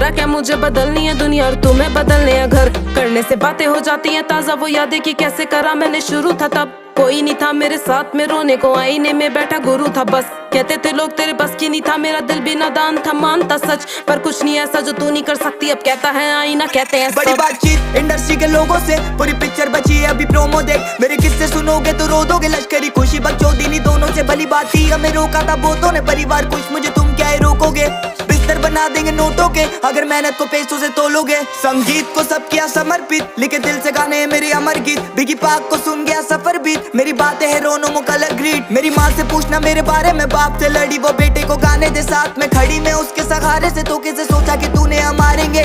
बोला क्या मुझे बदलनी है दुनिया और तुम्हें बदलने हैं घर। करने से बातें हो जाती हैं ताजा, वो यादें कि कैसे करा मैंने शुरू था तब। कोई नहीं था मेरे साथ में रोने को, आईने में बैठा गुरु था बस। कहते थे लोग तेरे बस की नहीं था, मेरा दिल भी नादान था, मानता सच। पर कुछ नहीं ऐसा जो तू नहीं कर सकती, अब कहता है आईना, कहते हैं बड़ी बातचीत इंडस्ट्री के लोगों से, पूरी पिक्चर बची है अभी प्रोमो देख। मेरे किस्से सुनोगे तो रो दोगे, लश्करी खुशी बकचोदी दोनों से भली बात थी। हमें रोका था बहुतों ने, परिवार कुछ मुझे तुम क्या ही रोकोगे। बिस्तर बना देंगे नोटों के अगर मेहनत को पैसों से तोलोगे। संगीत को सब किया समर्पित, लिखे दिल से गाने हैं मेरे अमर गीत। बिगी पाक को सुन गया सफर बीत, मेरी बातें है रोनो मो कलर ग्रीट। मेरी माँ से पूछना मेरे बारे में, बाप से लड़ी वो बेटे को गाने दे साथ में खड़ी। मैं उसके सहारे से तो कैसे सोचा कि तूने हम मारेंगे।